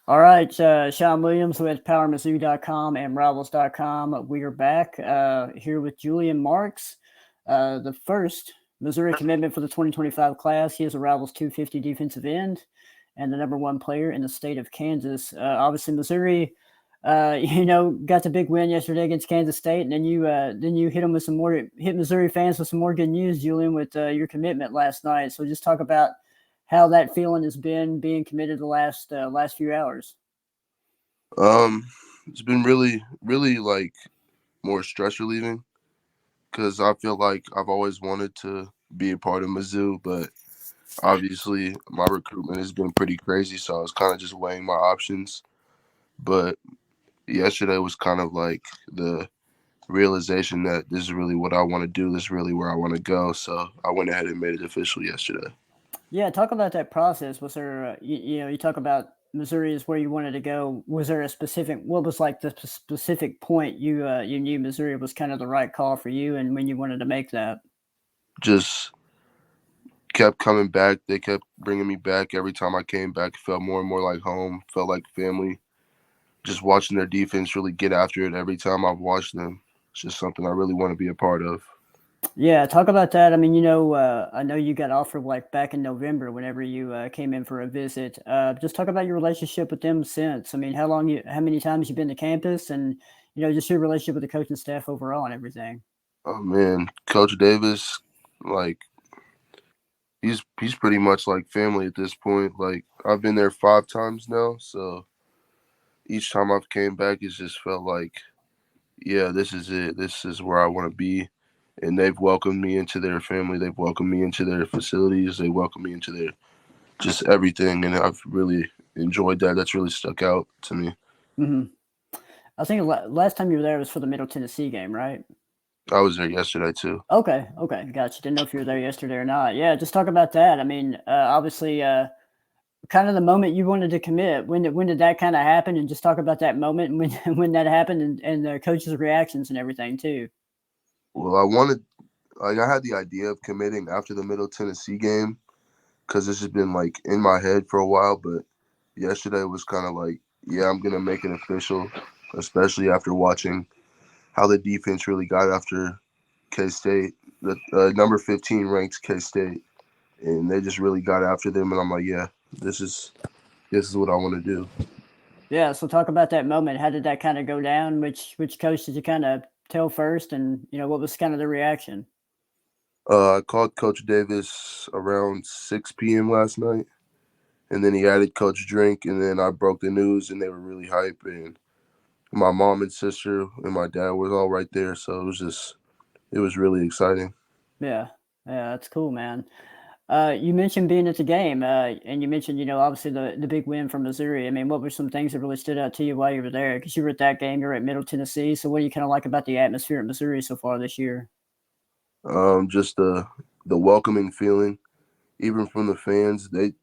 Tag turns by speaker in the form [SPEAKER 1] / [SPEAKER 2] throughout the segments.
[SPEAKER 1] All right, Sean Williams with PowerMizzou.com and Rivals.com. We are back here with Julian Marks, the first Missouri commitment for the 2025 class. He is a Rivals 250 defensive end and the number one player in the state of Kansas. Obviously, Missouri, got the big win yesterday against Kansas State, and then you hit them with some more hit Missouri fans with some more good news, Julian, with your commitment last night. So just talk about how that feeling has been being committed the last few hours.
[SPEAKER 2] Um, it's been really like more stress relieving because I feel like I've always wanted to be a part of Mizzou, but obviously my recruitment has been pretty crazy, so I was kind of just weighing my options. But yesterday was kind of like the realization that this is really what I want to do. This is really where I want to go. So I went ahead and made it official yesterday.
[SPEAKER 1] Yeah, talk about that process. Was there, you talk about Missouri is where you wanted to go. Was there a specific, what was like the specific point you knew Missouri was kind of the right call for you, and when you wanted to make that?
[SPEAKER 2] Just kept coming back. They kept bringing me back. Every time I came back, it felt more and more like home, felt like family. Just watching their defense really get after it every time I've watched them. It's just something I really want to be a part of.
[SPEAKER 1] Yeah, talk about that. I mean, I know you got offered like back in November whenever you came in for a visit. Just talk about your relationship with them since. I mean, how many times you've been to campus, and just your relationship with the coaching staff overall and everything.
[SPEAKER 2] Oh man, Coach Davis, like he's pretty much like family at this point. Like I've been there 5 times now, so each time I've came back, it's just felt like, yeah, this is it. This is where I want to be. And they've welcomed me into their family. They've welcomed me into their facilities. They welcomed me into their just everything, and I've really enjoyed that. That's really stuck out to me.
[SPEAKER 1] Hmm. I think last time you were there was for the Middle Tennessee game, right?
[SPEAKER 2] I was there yesterday too.
[SPEAKER 1] Okay, okay, gotcha. Didn't know if you were there yesterday or not. Yeah, just talk about that. I mean, obviously, kind of the moment you wanted to commit. When did that kind of happen? And just talk about that moment and when when that happened, and the coaches' reactions and everything too.
[SPEAKER 2] Well, I wanted, like, I had the idea of committing after the Middle Tennessee game because this has been like in my head for a while. But yesterday was kind of like, yeah, I'm gonna make it official, especially after watching how the defense really got after K State. The number 15 ranked K State, and they just really got after them. And I'm like, yeah, this is this is what I want to do.
[SPEAKER 1] Yeah, so talk about that moment. How did that kind of go down? Which coach did you kind of tell first, and what was kind of the reaction?
[SPEAKER 2] I called Coach Davis around 6 p.m. last night, and then he added Coach Drink, and then I broke the news, and they were really hype. And my mom and sister and my dad was all right there, so it was really exciting.
[SPEAKER 1] Yeah, yeah, that's cool, man. You mentioned being at the game, and you mentioned, obviously the big win from Missouri. I mean, what were some things that really stood out to you while you were there? Because you were at that game, you were at Middle Tennessee. So, what do you kind of like about the atmosphere at Missouri so far this year?
[SPEAKER 2] Just the welcoming feeling, even from the fans. They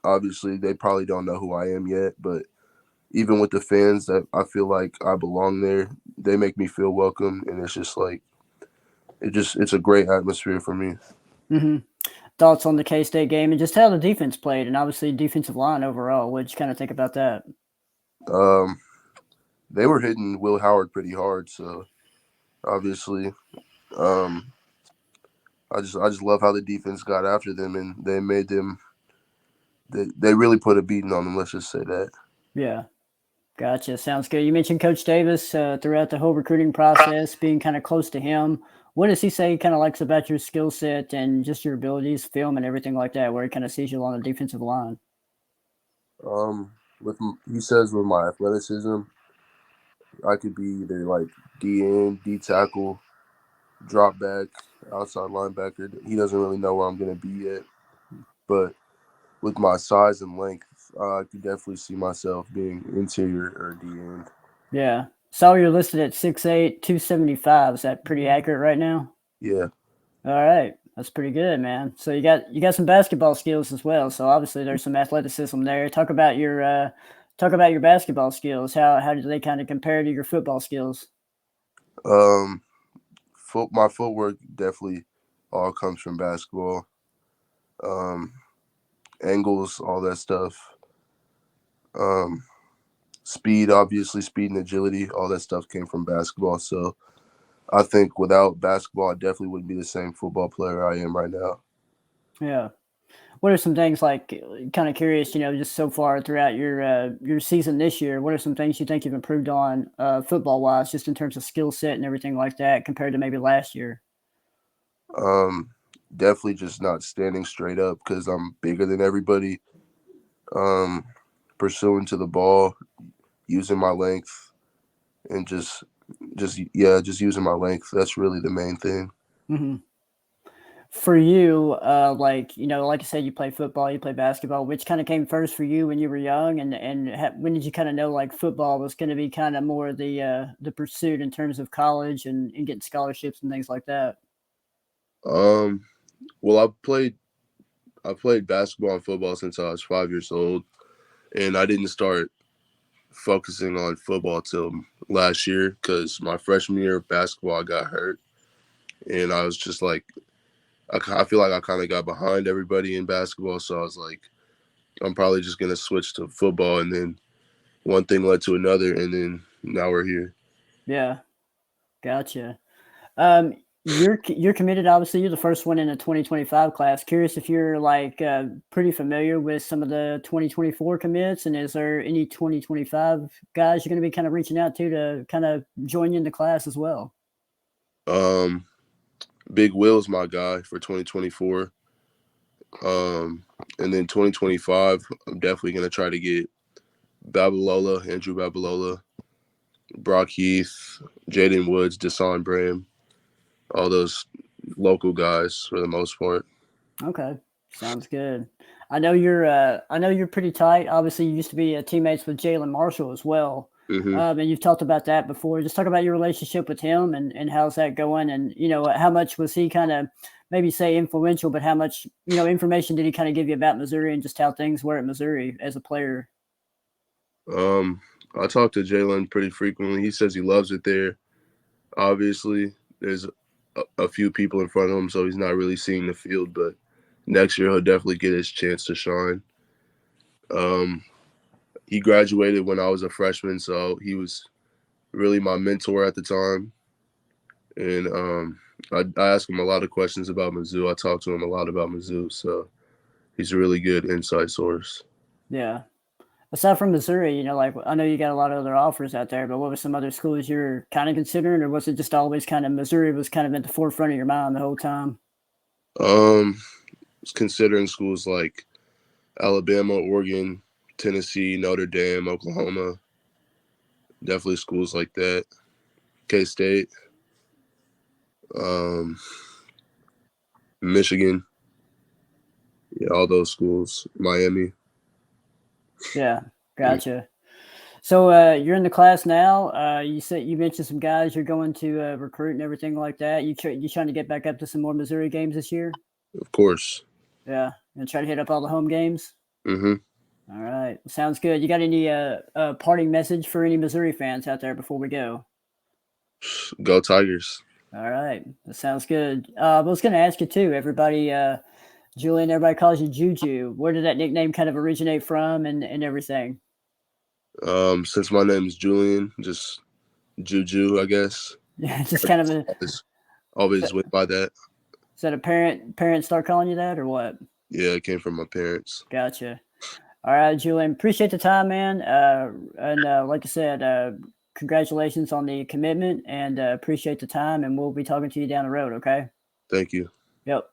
[SPEAKER 2] obviously they probably don't know who I am yet, but even with the fans, that I feel like I belong there. They make me feel welcome, and it's just like it's a great atmosphere for me.
[SPEAKER 1] Hmm. Thoughts on the K State game and just how the defense played, and obviously defensive line overall. What did you kind of think about that?
[SPEAKER 2] Um, they were hitting Will Howard pretty hard, so obviously, um, I just love how the defense got after them, and they made them. They really put a beating on them. Let's just say that.
[SPEAKER 1] Yeah. Gotcha. Sounds good. You mentioned Coach Davis throughout the whole recruiting process, being kind of close to him. What does he say he kind of likes about your skill set and just your abilities, film, and everything like that, where he kind of sees you on the defensive line?
[SPEAKER 2] He says with my athleticism, I could be either like D end, D tackle, drop back, outside linebacker. He doesn't really know where I'm gonna be yet, but with my size and length, I could definitely see myself being interior or D end.
[SPEAKER 1] Yeah. Saw you're listed at 6'8", 275. Is that pretty accurate right now?
[SPEAKER 2] Yeah,
[SPEAKER 1] All right. That's pretty good, man. So you got some basketball skills as well. So obviously there's some athleticism there. Talk about your basketball skills. How do they kind of compare to your football skills?
[SPEAKER 2] um, my footwork definitely all comes from basketball. Um, Angles, all that stuff. Um, speed, obviously, speed and agility, all that stuff came from basketball. So I think without basketball, I definitely wouldn't be the same football player I am right now.
[SPEAKER 1] Yeah. What are some things like kind of curious, just so far throughout your season this year? What are some things you think you've improved on football wise, just in terms of skill set and everything like that, compared to maybe last year?
[SPEAKER 2] Um, Definitely just not standing straight up because I'm bigger than everybody. Um, Pursuing to the ball, using my length, and just using my length. That's really the main thing.
[SPEAKER 1] Hmm. For you, like I said, you play football, you play basketball. Which kind of came first for you when you were young, and when did you kind of know like football was going to be kind of more the pursuit in terms of college and getting scholarships and things like that?
[SPEAKER 2] Um, well, I played basketball and football since I was 5 years old, and I didn't start focusing on football till last year because my freshman year of basketball I got hurt, and I was just like, I feel like I kind of got behind everybody in basketball, so I was like, I'm probably just gonna switch to football, and then one thing led to another, and then now we're here.
[SPEAKER 1] Yeah, gotcha. You're committed. Obviously, you're the first one in the 2025 class. Curious if you're like pretty familiar with some of the 2024 commits, and is there any 2025 guys you're going to be kind of reaching out to kind of join you in the class as well?
[SPEAKER 2] Um, Big Will's my guy for 2024. And then 2025, I'm definitely gonna try to get Andrew Babalola, Brock Heath, Jaden Woods, Desan Bram, all those local guys for the most part.
[SPEAKER 1] Okay, sounds good. I know you're pretty tight. Obviously, you used to be teammates with Jalen Marshall as well,
[SPEAKER 2] Hmm
[SPEAKER 1] and you've talked about that before. Just talk about your relationship with him and how's that going, and how much was he kind of maybe say influential, but how much information did he kind of give you about Missouri and just how things were at Missouri as a player?
[SPEAKER 2] Um, I talk to Jalen pretty frequently. He says he loves it there. Obviously, there's a few people in front of him, so he's not really seeing the field. But next year, he'll definitely get his chance to shine. Um, he graduated when I was a freshman, so he was really my mentor at the time. And I asked him a lot of questions about Mizzou. I talked to him a lot about Mizzou, so he's a really good insight source.
[SPEAKER 1] Yeah. Aside from Missouri, like I know you got a lot of other offers out there, but what were some other schools you're kind of considering, or was it just always kind of Missouri was kind of at the forefront of your mind the whole time?
[SPEAKER 2] Um, Considering schools like Alabama, Oregon, Tennessee, Notre Dame, Oklahoma, definitely schools like that. K State, um, Michigan, yeah, all those schools. Miami.
[SPEAKER 1] Yeah,
[SPEAKER 2] Mm.
[SPEAKER 1] gotcha. So you're in the class now. You said you mentioned some guys you're going to recruit and everything like that. You trying to get back up to some more Missouri games this year?
[SPEAKER 2] Of course.
[SPEAKER 1] Yeah, and try to hit up all the home games.
[SPEAKER 2] Hmm
[SPEAKER 1] All right, sounds good. You got any parting message for any Missouri fans out there before we go?
[SPEAKER 2] Go Tigers.
[SPEAKER 1] All right, that sounds good. I was going to ask you too. Everybody, Julian, everybody calls you Juju. Where did that nickname kind of originate from, and everything?
[SPEAKER 2] Since my name is Julian, just Juju, I guess.
[SPEAKER 1] Yeah, just kind of a.
[SPEAKER 2] Always went by that.
[SPEAKER 1] Is that a parents start calling you that or what?
[SPEAKER 2] Yeah, it came from my parents.
[SPEAKER 1] Gotcha. All right, Julian. Appreciate the time, man. And like I said, congratulations on the commitment and appreciate the time. And we'll be talking to you down the road. Okay.
[SPEAKER 2] Thank you.
[SPEAKER 1] Yep.